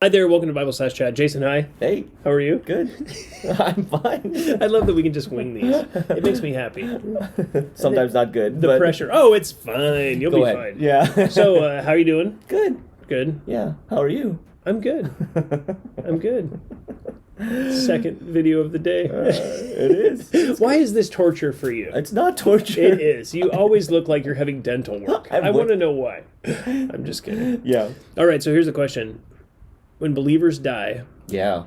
Hi there, welcome to Bible/Chat. Jason, hi. Hey. How are you? Good. I'm fine. I love that we can just wing these. It makes me happy. Sometimes not good. The pressure. Oh, it's fine. You'll be ahead. fine. Yeah. So, how are you doing? Good. Good. Yeah. How are you? I'm good. I'm good. Second video of the day. It is. Why is this torture for you? It's not torture. It is. You always look like you're having dental work. I want to know why. I'm just kidding. Yeah. All right, so here's the question. When believers die, Yeah.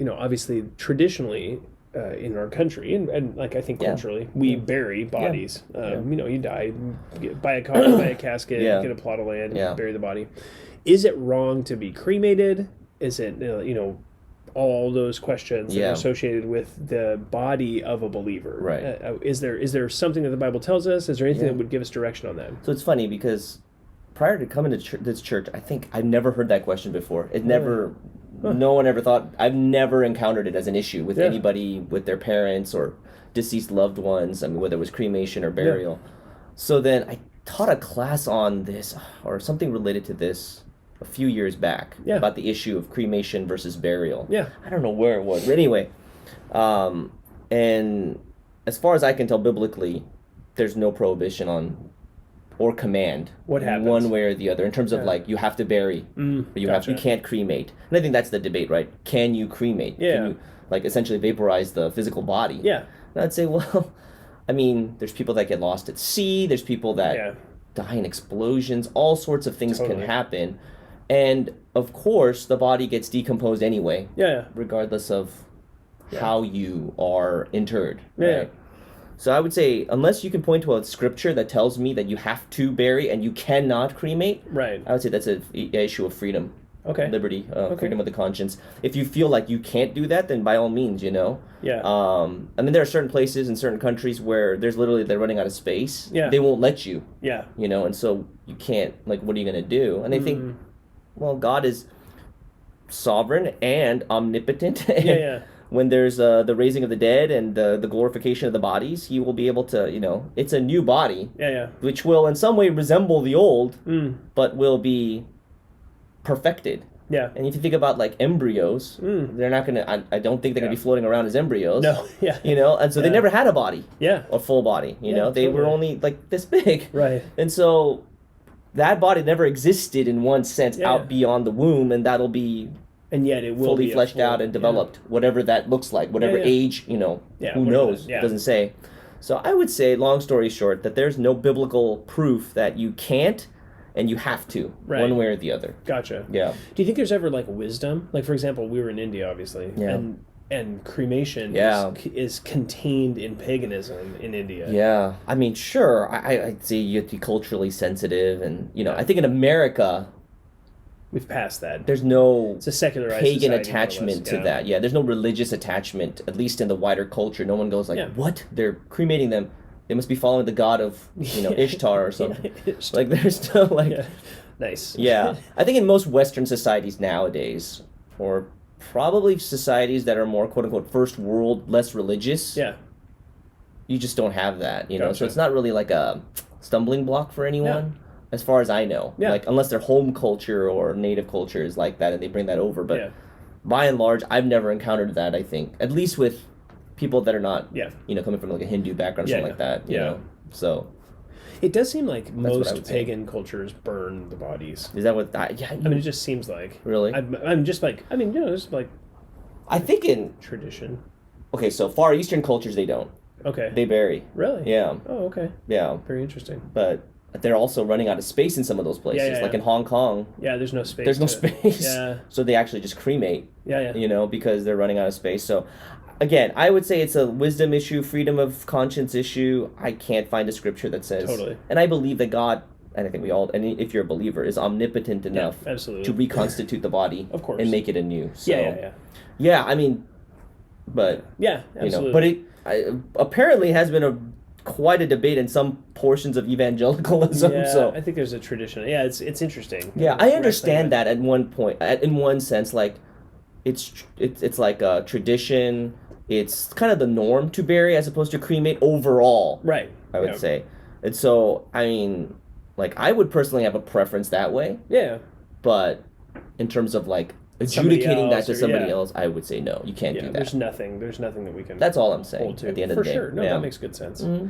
Obviously, traditionally, in our country, and like I think culturally, we bury bodies. You die, buy a coffin, buy a casket, get a plot of land, bury the body. Is it wrong to be cremated? Is it, all those questions that are associated with the body of a believer? Right. Is there something that the Bible tells us? Is there anything that would give us direction on that? So it's funny because prior to coming to this church, I think I've never heard that question before. It never, no one ever thought, I've never encountered it as an issue with anybody, with their parents or deceased loved ones, whether it was cremation or burial. So then I taught a class on this, or something related to this, a few years back, about the issue of cremation versus burial. I don't know where it was. But anyway, and as far as I can tell biblically, there's no prohibition on or command what happens one way or the other in terms of like you have to bury, or you can't cremate. And I think that's the debate, right? Can you cremate? Can you essentially vaporize the physical body? And I'd say, well, there's people that get lost at sea. There's people that die in explosions. All sorts of things can happen. And of course, the body gets decomposed anyway, regardless of how you are interred. Right? So I would say, unless you can point to a scripture that tells me that you have to bury and you cannot cremate, I would say that's an issue of freedom, liberty, freedom of the conscience. If you feel like you can't do that, then by all means, there are certain places in certain countries where they're running out of space. They won't let you. And so you can't. What are you going to do? And I think, well, God is sovereign and omnipotent. When there's the raising of the dead and the glorification of the bodies, he will be able to, it's a new body, which will in some way resemble the old, but will be perfected. And if you think about embryos, they're not going to, I don't think they're going to be floating around as embryos. No, and so they never had a body, a full body, they were only this big. And so that body never existed in one sense out beyond the womb, and that'll be... And yet it will fully be fleshed out and developed, whatever that looks like, whatever age, who knows? It doesn't say. So I would say, long story short, that there's no biblical proof that you can't and you have to, one way or the other. Gotcha. Yeah. Do you think there's ever wisdom? For example, we were in India, obviously, and cremation is contained in paganism in India. Yeah. Sure, I'd say you have to be culturally sensitive, and, I think in America... We've passed that. There's no it's a secularized pagan attachment to that. There's no religious attachment, at least in the wider culture. No one goes what? They're cremating them. They must be following the god of, Ishtar or something. There's no, Nice. I think in most Western societies nowadays, or probably societies that are more, quote-unquote, first world, less religious, you just don't have that, Gotcha. So it's not really a stumbling block for anyone. As far as I know, unless their home culture or native culture is like that and they bring that over. But by and large, I've never encountered that, I think. At least with people that are not, coming from a Hindu background or something like that, you know. So... It does seem like most pagan cultures burn the bodies. Is that what... it just seems like... Really? I'm just I think in... Tradition. Okay, so Far Eastern cultures, they don't. Okay. They bury. Really? Yeah. Oh, okay. Yeah. Very interesting. But... they're also running out of space in some of those places, like in Hong Kong. Yeah, there's no space. There's no space. Yeah. So they actually just cremate. Yeah. Because they're running out of space. So, again, I would say it's a wisdom issue, freedom of conscience issue. I can't find a scripture that says... Totally. And I believe that God, and I think we all, and if you're a believer, is omnipotent enough to reconstitute the body of course. And make it anew. So, Yeah, but... Yeah, absolutely. But it apparently has been quite a debate in some portions of evangelicalism. So I think there's a tradition. Yeah, it's interesting. Yeah, I understand that at one point. In one sense, it's like a tradition. It's kind of the norm to bury as opposed to cremate overall. Right. I would say, and so I would personally have a preference that way. Yeah. But in terms of like adjudicating that to somebody else, I would say no. You can't do that. There's nothing that we can. That's all I'm saying. At the end of the day, for sure. No, that makes good sense. Mm-hmm.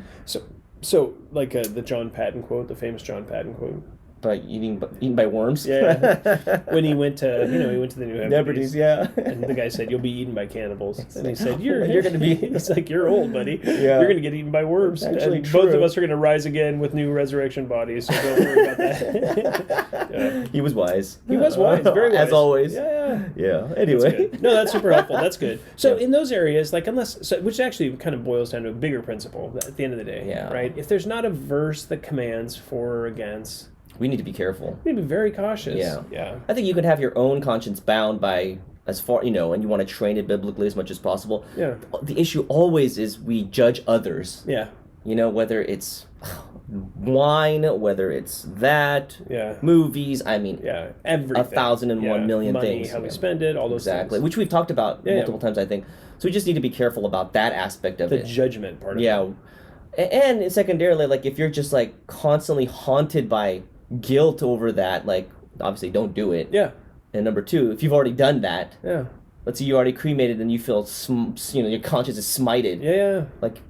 So like the John Patton quote, the famous John Patton quote. By eaten by worms. Yeah. When he went to the New Hebrides, yeah. And the guy said, "You'll be eaten by cannibals." And he said, "You're going to be." It's like, "You're old, buddy. Yeah. You're going to get eaten by worms." Actually, and both of us are going to rise again with new resurrection bodies. So don't worry about that. Yeah. He was wise. Very wise, as always. Yeah. Anyway, no, that's super helpful. That's good. So in those areas, like which actually kind of boils down to a bigger principle at the end of the day, right? If there's not a verse that commands for or against. We need to be careful. We need to be very cautious. Yeah. I think you can have your own conscience bound by as far, and you want to train it biblically as much as possible. Yeah. The issue always is we judge others. Yeah. Whether it's wine, whether it's that, movies, everything. 1,001 million money, things. How we spend it, all those things. Which we've talked about multiple times, I think. So we just need to be careful about that aspect of it. The judgment part of it. Yeah. And secondarily, like, if you're just, like, constantly haunted by guilt over that, like, obviously don't do it. Yeah. And number two, if you've already done that, yeah. Let's say you already cremated and you feel, your conscience is smited. Yeah. Like,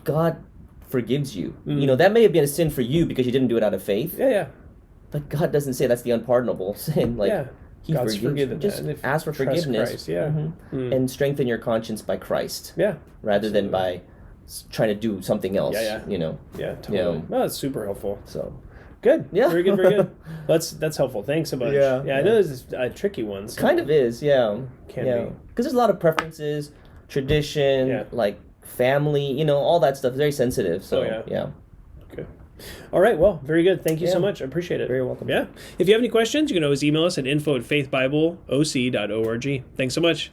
God forgives you. That may have been a sin for you because you didn't do it out of faith. Yeah. But God doesn't say that's the unpardonable sin. Like, He God's forgives you. Just ask for forgiveness. Christ, and strengthen your conscience by Christ. Yeah. Rather than by trying to do something else. Yeah. Yeah, totally. No, that's super helpful. So. Good. Yeah. Very good. That's helpful. Thanks a bunch. Yeah. I know this is tricky ones. So kind of is, yeah. Can be. Because there's a lot of preferences, tradition, like family, all that stuff is very sensitive. So, yeah. Good. All right. Well, very good. Thank you so much. I appreciate it. Very welcome. Yeah. If you have any questions, you can always email us at info@faithbibleoc.org. Thanks so much.